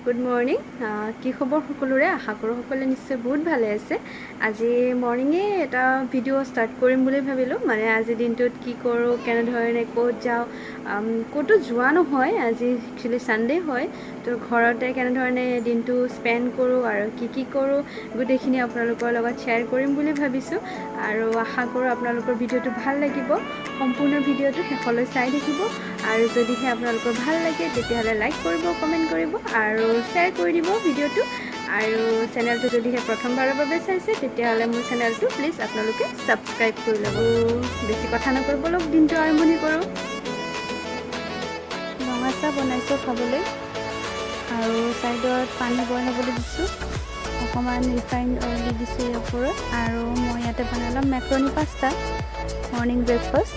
Good morning কি খবৰ সকলোৰে আশা কৰোঁ সকলোৱে নিশ্চয় বহুত ভালে আছে আজি মৰ্নিঙে এটা ভিডিঅ' ষ্টাৰ্ট কৰিম বুলি ভাবিলোঁ মানে আজি দিনটোত কি কৰোঁ কেনেধৰণে ক'ত যাওঁ ক'তো যোৱা নহয় আজি একচুৱেলি ছানডে হয় তো ঘৰতে কেনেধৰণে দিনটো স্পেণ্ড কৰোঁ আৰু কি কৰোঁ গোটেইখিনি আপোনালোকৰ লগত শ্বেয়াৰ কৰিম বুলি ভাবিছোঁ আৰু আশা কৰোঁ আপোনালোকৰ ভিডিঅ'টো ভাল লাগিব সম্পূৰ্ণ ভিডিঅ'টো শেষলৈ চাই থাকিব আৰু যদিহে আপোনালোকৰ ভাল লাগে তেতিয়াহ'লে লাইক কৰিব কমেণ্ট কৰিব আৰু শ্বেয়াৰ কৰি দিব ভিডিঅ'টো আৰু চেনেলটো যদিহে প্ৰথমবাৰৰ বাবে চাইছে তেতিয়াহ'লে মোৰ চেনেলটো প্লিজ আপোনালোকে ছাবস্ক্ৰাইব কৰি ল'ব বেছি কথা নকৈ বলক দিনটো আৰম্ভণি কৰোঁ ৰঙা চাহ বনাইছোঁ খাবলৈ আৰু ছাইডত পানী বইল হ'বলৈ দিছোঁ অকণমান ৰিফাইণ্ড অইল দি দিছোঁ ইয়াৰ ওপৰত আৰু মই ইয়াতে বনাই ল'ম মেক্ৰণি পাস্তা মৰ্ণিং ব্ৰেকফাষ্ট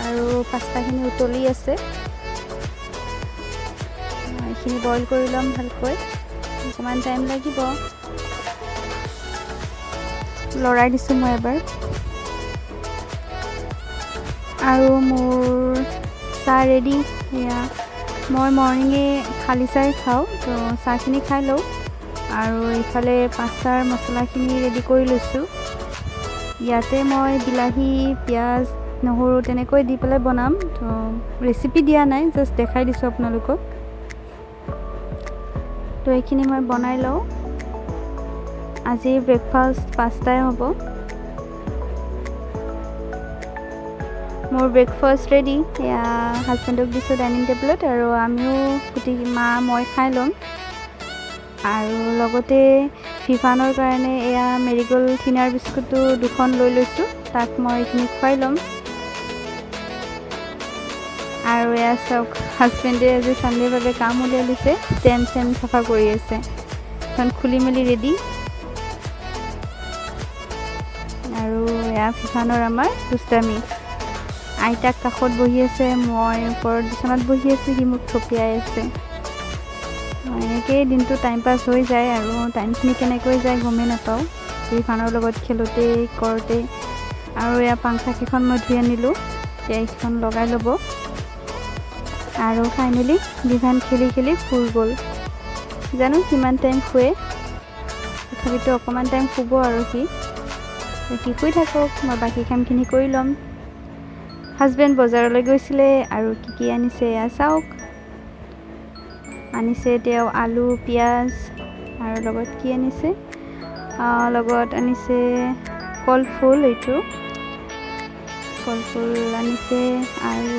আৰু পাস্তাখিনি উতলি আছে এইখিনি বইল কৰি ল'ম ভালকৈ অকণমান টাইম লাগিব লৰাই দিছোঁ মই এবাৰ আৰু মোৰ চাহ ৰেডি এয়া মই মৰ্ণিঙে খালী চাহ খাওঁ তো চাহখিনি খাই লওঁ আৰু এইফালে পাস্তাৰ মছলাখিনি ৰেডি কৰি লৈছোঁ ইয়াতে মই বিলাহী পিঁয়াজ নহৰু তেনেকৈ দি পেলাই বনাম তো ৰেচিপি দিয়া নাই জাষ্ট দেখাই দিছোঁ আপোনালোকক তো এইখিনি মই বনাই লওঁ আজি ব্ৰেকফাষ্ট পাস্তাই হ'ব মোৰ ব্ৰেকফাষ্ট ৰেডি এয়া হাজবেণ্ডক দিছোঁ ডাইনিং টেবুলত আৰু আমিও গোটেই মা মই খাই ল'ম আৰু লগতে ফিফানৰ কাৰণে এয়া মেৰিগ'ল্ড থিনাৰ বিস্কুটো দুখন লৈ লৈছোঁ তাক মই এইখিনি খুৱাই ল'ম আৰু এয়া চাওক হাজবেণ্ডে আজি ছানডেৰ বাবে কাম উলিয়াই লৈছে ষ্টেণ্ড চাফা কৰি আছে এখন খুলি মেলি ৰেডি আৰু এয়া ফিফানৰ আমাৰ দুষ্টামি আইতাক কাষত বহি আছে মই ওপৰত বিচনাত বহি আছোঁ সি মোক থপিয়াই আছে এনেকৈয়ে দিনটো টাইম পাছ হৈ যায় আৰু টাইমখিনি কেনেকৈ যায় গমেই নাপাওঁ ফিফানৰ লগত খেলোঁতে কৰোঁতে আৰু এয়া পাংখাকেইখন মই ধুই আনিলোঁ এতিয়া এইখন লগাই ল'ব আৰু ফাইনেলি বিভান খেলি শুই গ'ল জানো কিমান টাইম শুৱে তথাপিতো অকণমান টাইম শুব আৰু সি শুই থাকক মই বাকী কামখিনি কৰি ল'ম হাজবেণ্ড বজাৰলৈ গৈছিলে আৰু কি আনিছে এয়া চাওক আনিছে তেওঁ আলু পিঁয়াজ আৰু লগত কি আনিছে লগত আনিছে কলফুল এইটো কলফুল আনিছে আৰু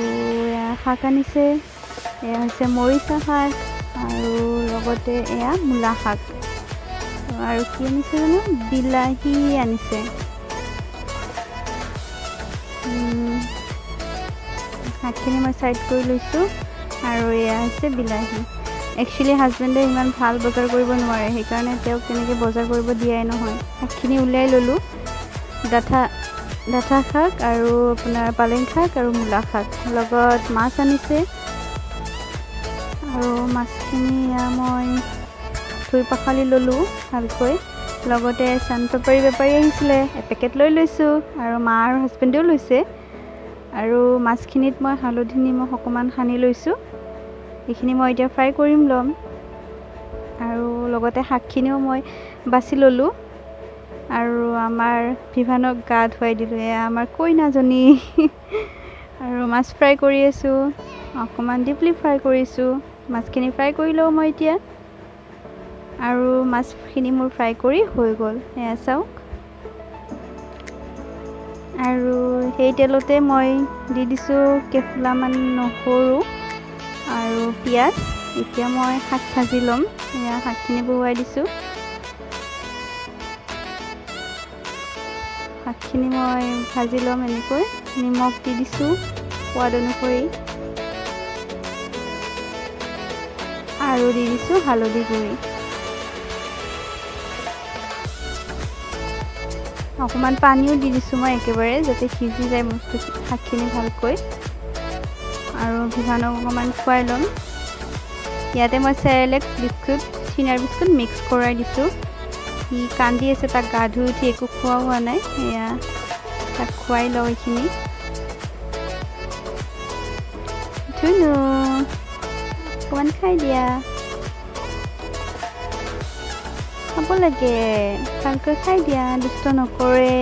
এয়া শাক আনিছে এয়া হৈছে মৰিচা শাক আৰু লগতে এয়া মূলা শাক আৰু কি আনিছে জানো বিলাহী আনিছে শাকখিনি মই ছাইড কৰি লৈছোঁ আৰু এয়া হৈছে বিলাহী একচুৱেলি হাজবেণ্ডে ইমান ভাল বজাৰ কৰিব নোৱাৰে সেইকাৰণে তেওঁক তেনেকৈ বজাৰ কৰিব দিয়াই নহয় শাকখিনি উলিয়াই ল'লোঁ ডাঠা শাক আৰু আপোনাৰ পালেং শাক আৰু মূলা শাক লগত মাছ আনিছে আৰু মাছখিনি মই ধুই পখালি ল'লোঁ ভালকৈ লগতে চানপাপৰি বেপাৰী আহিছিলে এপেকেট লৈ লৈছোঁ আৰু মা আৰু হাজবেণ্ডেও লৈছে আৰু মাছখিনিত মই হালধি নিমখ অকণমান সানি লৈছোঁ এইখিনি মই এতিয়া ফ্ৰাই কৰিম ল'ম আৰু লগতে শাকখিনিও মই বাছি ল'লোঁ আৰু আমাৰ ভিভানক গা ধুৱাই দিলোঁ এয়া আমাৰ কইনাজনী আৰু মাছ ফ্ৰাই কৰি আছোঁ অকণমান ডিপলি ফ্ৰাই কৰিছোঁ মাছখিনি ফ্ৰাই কৰি লওঁ মই এতিয়া আৰু মাছখিনি মোৰ ফ্ৰাই কৰি হৈ গ'ল এয়া চাওক আৰু সেই তেলতে মই দি দিছোঁ কেইফুলামান নহৰু আৰু পিঁয়াজ এতিয়া মই শাক ভাজি ল'ম এয়া শাকখিনি বহুৱাই দিছোঁ শাকখিনি মই ভাজি ল'ম এনেকৈ নিমখ দি দিছোঁ সোৱাদ অনুসৰি আৰু দি দিছোঁ হালধি গুড়ি অকণমান পানীও দি দিছোঁ মই একেবাৰে যাতে সিজি যায় বস্তু শাকখিনি ভালকৈ আৰু ভিভানক অকণমান খুৱাই ল'ম ইয়াতে মই Cerelac biscuit thinner biscuit mix কৰাই দিছোঁ সি কান্দি আছে তাক গা ধুই উঠি একো খোৱা হোৱা নাই এয়া তাক খুৱাই লওঁ এইখিনি ধুনু অকণমান খাই দিয়া খাব লাগে ভালকৈ খাই দিয়া দুষ্ট নকৰে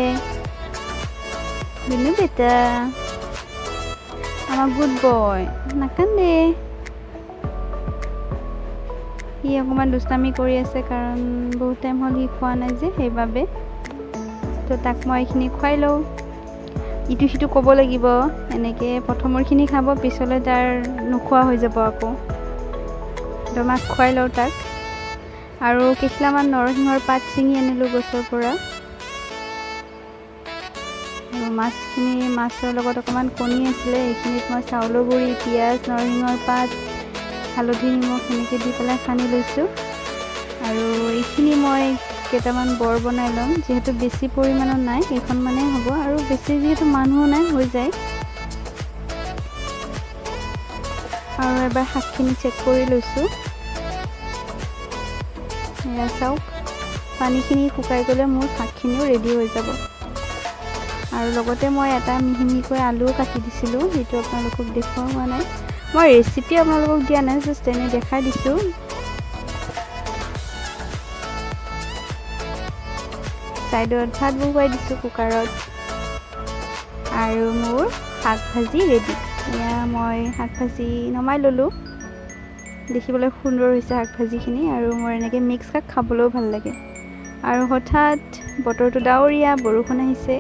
বিনু বেটা আমাৰ গুড বয় নাকান্দে সি অকণমান দুষ্টামি কৰি আছে কাৰণ বহুত টাইম হ'ল সি খোৱা নাই যে সেইবাবে তো তাক মই এইখিনি খুৱাই লওঁ ইটো সিটো ক'ব লাগিব এনেকৈ প্ৰথমৰখিনি খাব পিছলৈ তাৰ নোখোৱা হৈ যাব আকৌ তো মাক খুৱাই লওঁ তাক আৰু কেইখিলামান নৰসিংহৰ পাত ছিঙি আনিলোঁ গছৰ পৰা আৰু মাছৰ লগত অকণমান কণী আছিলে এইখিনিত মই চাউলৰ গুড়ি পিঁয়াজ নৰসিংহৰ পাত হালধি নিমখ এনেকৈ দি পেলাই সানি লৈছোঁ আৰু এইখিনি মই কেইটামান বৰ বনাই ল'ম যিহেতু বেছি পৰিমাণৰ নাই এইখন মানে হ'ব আৰু বেছি যিহেতু মানুহো নাই হৈ যায় আৰু এবাৰ শাকখিনি চেক কৰি লৈছোঁ এয়া চাওক পানীখিনি শুকাই গ'লে মোৰ শাকখিনিও ৰেডি হৈ যাব আৰু লগতে মই এটা মিহি মিহিকৈ আলুও কাটি দিছিলোঁ সেইটো আপোনালোকক দেখুওৱা হোৱা নাই মই ৰেচিপি আপোনালোকক দিয়া নাই জাষ্ট এনে দেখাই দিছোঁ চাইডত ভাত বহুৱাই দিছোঁ কুকাৰত আৰু মোৰ শাক ভাজি ৰেডি এয়া মই শাক ভাজি নমাই ল'লোঁ দেখিবলৈ সুন্দৰ হৈছে শাক ভাজিখিনি আৰু মোৰ এনেকৈ মিক্স শাক খাবলৈও ভাল লাগে আৰু হঠাৎ বতৰটো ডাৱৰীয়া বৰষুণ আহিছে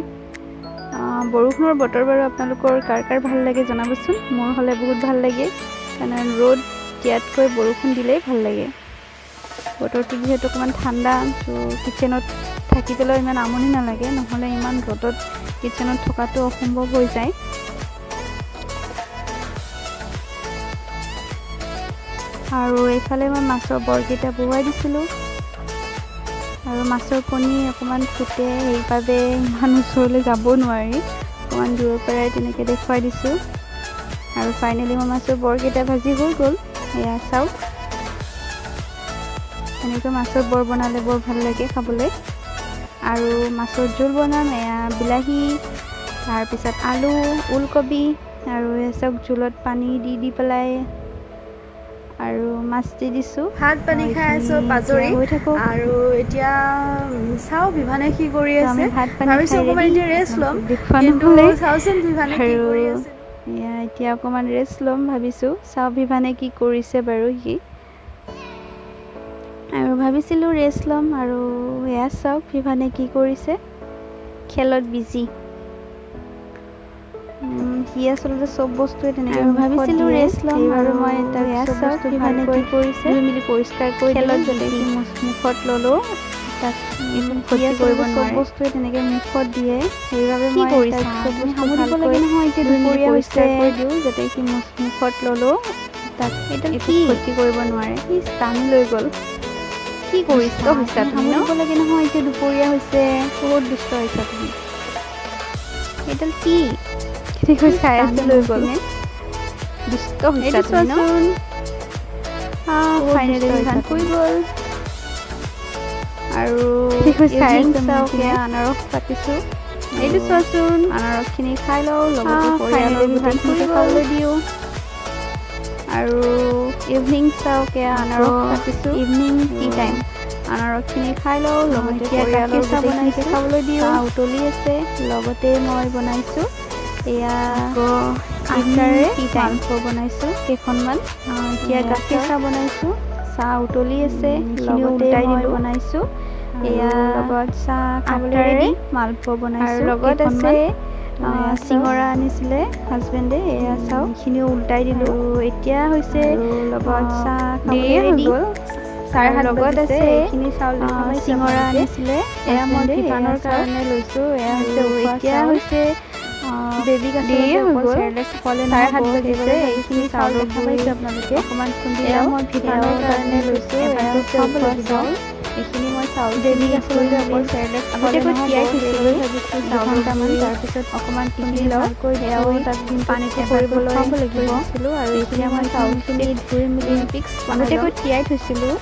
বৰষুণৰ বতৰ বাৰু আপোনালোকৰ কাৰ ভাল লাগে জনাবচোন মোৰ হ'লে বহুত ভাল লাগে কাৰণ ৰ'দ দিয়াতকৈ বৰষুণ দিলেই ভাল লাগে বতৰটো যিহেতু অকণমান ঠাণ্ডা তো কিচেনত থাকি পেলাই ইমান আমনি নালাগে নহ'লে ইমান ৰ'দত কিচেনত থকাটো অসম্ভৱ হৈ যায় আৰু এইফালে মই মাছৰ বৰকেইটা বহুৱাই দিছিলোঁ আৰু মাছৰ কণী অকণমান ফুটে সেইবাবে ইমান ওচৰলৈ যাব নোৱাৰি অকণমান দূৰৰ পৰাই তেনেকৈ দেখুৱাই দিছোঁ আৰু ফাইনেলি মই মাছৰ বৰকেইটা ভাজি হৈ গ'ল এয়া চাওক এনেকৈ মাছৰ বৰ বনালে বৰ ভাল লাগে খাবলৈ আৰু মাছৰ জোল বনাম এয়া বিলাহী তাৰপিছত আলু ওলকবি আৰু এয়া চাওক জোলত পানী দি পেলাই আৰু মাছ দি দিছোঁ ভাত পানী খাই আছোঁ পাজৰি হৈ থাকোঁ আৰু এতিয়া চাওঁ বিভানে কি কৰি আছে ভাবিছোঁ অকণমান এতিয়া ৰেষ্ট ল'ম কিন্তু চাওঁচোন বিভানে কি কৰি আছে এয়া এতিয়া অকণমান ৰেষ্ট ল'ম ভাবিছোঁ চাওঁ বিভানে কি কৰিছে বাৰু সি আৰু ভাবিছিলোঁ ৰেষ্ট ল'ম আৰু এয়া চাওক বিভানে কি কৰিছে খেলত বিজি সি আচলতে চব বস্তুৱে তেনেকৈ ভাবিছিলোঁ ৰেষ্ট ল'ম আৰু মই তাক চব বস্তু ভালকৈ কৰিছে মিলি পৰিষ্কাৰ কৰি খেলত যাতে সি মুখত ল'লেও তাক একো ক্ষতি কৰিব নোৱাৰে চব বস্তুৱে তেনেকৈ মুখত দিয়ে সেইবাবে মই তাক চব বস্তু ভালকৈ নহয় এতিয়া দুপৰীয়া পৰিষ্কাৰ কৰি দিওঁ যাতে সি মুখত ল'লেও তাক একো ক্ষতি কৰিব নোৱাৰে সি টানি লৈ গ'ল কি কৰিছা সামৰিব লাগে নহয় এতিয়া দুপৰীয়া হৈছে বহুত দুষ্ট হৈছা তুমি এইডাল কি চাই আছে লৈ গ'ল দুষ্ট হৈছা তুমি ন ফাইনেলি ধান কৰি গ'ল আৰু আনাৰস কাটিছোঁ এইটো চোৱাচোন আনাৰসখিনি খাই লওঁ লগতে পৰিয়ালৰ ধানখিনি খাবলৈ দিওঁ আৰু ইভিনিং চাওক এয়া আনাৰস কাটিছোঁ ইভিনিং টি টাইম আনাৰসখিনি খাই লওঁ লগতে পৰিয়ালৰ চাহ বনাইছোঁ খাবলৈ দিওঁ চাহ উতলি আছে লগতে মই বনাইছোঁ এয়া আচাৰে মাংস বনাইছোঁ কেইখনমান এতিয়া গাখীৰ চাহ বনাইছোঁ চাহ উতলি আছে লগতে মই বনাইছোঁ এয়া লগত চাহ খাবলৈ মালপোৱা বনাইছোঁ লগত আছে চিঙৰা আনিছিলে হাজবেণ্ডে এয়া চাওঁ এইখিনিও উল্টাই দিলোঁ এতিয়া হৈছে লগত চাহ খাবলৈ ৰেডি লগত আছে এইখিনি চাউল চিঙৰা আনিছিলে এয়া মই দোকানৰ কাৰণে লৈছোঁ এয়া হৈছে এতিয়া হৈছে বেবী গাখীৰ হৈ গ'ল সকলে 7:30 বাজিছে এইখিনি চাউল দেখা পাইছে আপোনালোকে অকণমান খুন্দি এয়া মই ভিটামিনৰ কাৰণে লৈছোঁ এয়া হৈছে উখোৱা চাউল এইখিনি মই চাউল বেবী গাখীৰলৈ অকল চেৰেলেক্স আগতীয়াকৈ তিয়াই থৈছিলোঁ দুঘণ্টামান তাৰপিছত অকণমান পিচি লওঁ এয়াও তাত পানীটো কৰিবলৈ খাব লাগিছিলোঁ আৰু এতিয়া মই চাউলখিনি ধুই মেলি মিক্স আগতীয়াকৈ তিয়াই থৈছিলোঁ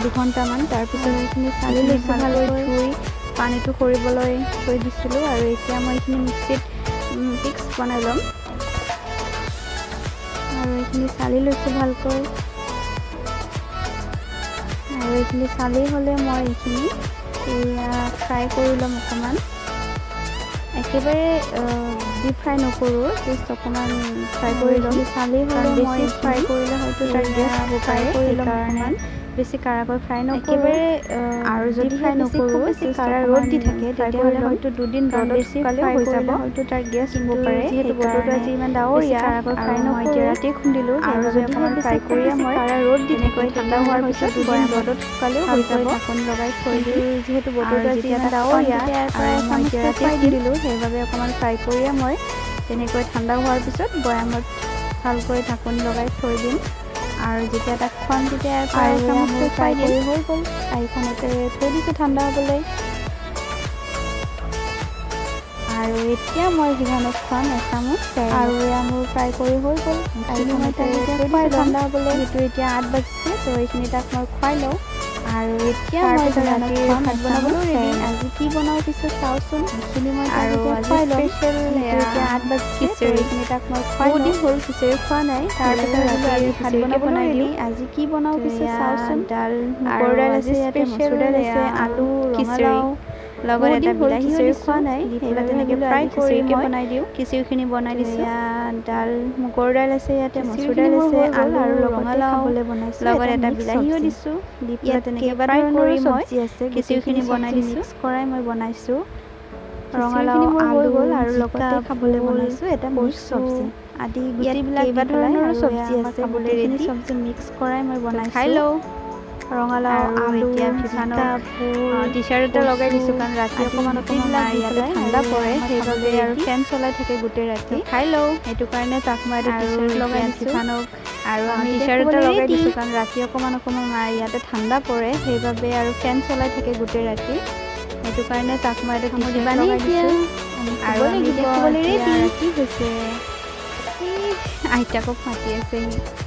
দুঘণ্টামান তাৰপিছত এইখিনি চালি লৈছোঁ ভালকৈ ধুই পানীটো সৰিবলৈ থৈ দিছিলোঁ আৰু এতিয়া মই এইখিনি মিক্সিত মিক্স বনাই ল'ম আৰু এইখিনি চালি লৈছোঁ ভালকৈ আৰু এইখিনি চালেই হ'লে মই এইখিনি ফ্ৰাই কৰি ল'ম অকণমান। একেবাৰে ডিপ ফ্ৰাই নকৰোঁ, জাষ্ট অকণমান ফ্ৰাই কৰি ল'ম। চালেই হ'লে মই ফ্ৰাই কৰিলে হয়তো তাৰ গেছ হ'ব পাৰে, সেইকাৰণে বেছি কাঢ়াকৈ ফ্ৰাই নকৰোঁ। আৰু যদি ফ্ৰাই নকৰোঁ, বেছি কাঢ়া ৰ'দ দি থাকে তেতিয়াহ'লে হয়তো দুদিন ৰ'দত শুকালেও হৈ যাব, হয়তো তাৰ গেছ হ'ব পাৰে। যিহেতু বতৰটো আজি ইমান ডাৱৰীয়া আৰু মই এতিয়া ৰাতি খুন্দিলোঁ, আৰু যদি অকণমান ফ্ৰাই কৰিয়ে মই কাঢ়া ৰ'দ দি থাকে ঠাণ্ডা হোৱাৰ পিছত দুদিন ৰ'দত শুকালেও হৈ যাব। ঢাকন লগাই থৈ দিওঁ। যিহেতু বতৰটো আজি ইমান ডাৱৰীয়া আৰু মই এতিয়া ৰাতি খুন্দিলোঁ, সেইবাবে অকণমান ফ্ৰাই কৰিয়ে মই তেনেকৈ ঠাণ্ডা হোৱাৰ পিছত বৈয়ামত ভালকৈ ঢাকন লগাই থৈ দিম। আৰু যেতিয়া তাক খুৱাম তেতিয়া মোৰ ফ্ৰাই কৰি হৈ গ'ল। কাঁহীখনতে থৈ দিছোঁ ঠাণ্ডা হ'বলৈ। আৰু এতিয়া মই যিমানত খুৱাম এচামুচ, আৰু মোৰ ফ্ৰাই কৰি হৈ গ'ল। কাঁহীখনতে থৈ দিছোঁ ঠাণ্ডা হ'বলৈ। যিহেতু এতিয়া 8 বাজিছে, তো এইখিনি তাক মই খুৱাই লওঁ। আৰু এতিয়া মই ৰাতিৰ ভাত বনাবলৈ ৰেডি। আজি কি বনাওঁ পিছত চাওঁচোন। এইখিনি মই আৰু খুৱাই ল'ম। এতিয়া 8 বাজিছে, তো এইখিনি তাক মই খুৱাই লওঁ। বহুত দিন হ'ল খিচিৰি খোৱা নাই, তাৰপিছত আজি ভাত বনাবলৈ ৰেডি। আজি কি বনাওঁ পিছত চাওঁচোন। দাল, মুগৰ দাল আছে, ইয়াতে মচুৰ দাল আছে, আলু, ৰঙালাও, লগত এটা বিলাহীও খোৱা নাই, সেইবাবে তেনেকৈ ফ্ৰাই কৰি মই খিচিৰিখিনি বনাই দিছোঁ। দাল, মুগৰ দাল আছে, ইয়াতে মচুৰ দাল আছে, আলু আৰু ৰঙালাও, লগত এটা বিলাহীও দিছোঁ। দি পেলাই তেনেকৈ ফ্ৰাই কৰি মই খিচিৰিখিনি বনাই দিছোঁ। মিক্স কৰাই মই বনাইছোঁ। ৰঙালাও, আলু আৰু লগতে খাবলৈ বনাইছোঁ এটা মিক্স চব্জি। আদি গুটিবিলাক কেইবা ধৰণৰো চব্জি আছে, গোটেইখিনি চব্জি মিক্স কৰাই মই বনাইছোঁ। খাই লওঁ। ৰঙালাও, আলু, জিকা, ভোল, টি-চাৰ্ট এটা লগাই দিছোঁ, কাৰণ ৰাতি অকণমান ইয়াতে ঠাণ্ডা পৰে, সেইবাবে আৰু ফেন চলাই থাকে গোটেই ৰাতি। খাই লওঁ, সেইটো কাৰণে তাক মই এটা টি-চাৰ্ট লগাই দিছোঁ। আৰু আমি টি-চাৰ্ট এটা লগাই দিছোঁ, কাৰণ ৰাতি অকণমান ইয়াতে ঠাণ্ডা পৰে, সেইবাবে আৰু ফেন চলাই থাকে গোটেই ৰাতি। সেইটো কাৰণে তাক মই এটা টি-চাৰ্ট লগাই দিছোঁ। আৰু আমি এতিয়া শুবলৈ ৰেডি। কি হৈছে? আইতাকক মাতি আছে সি।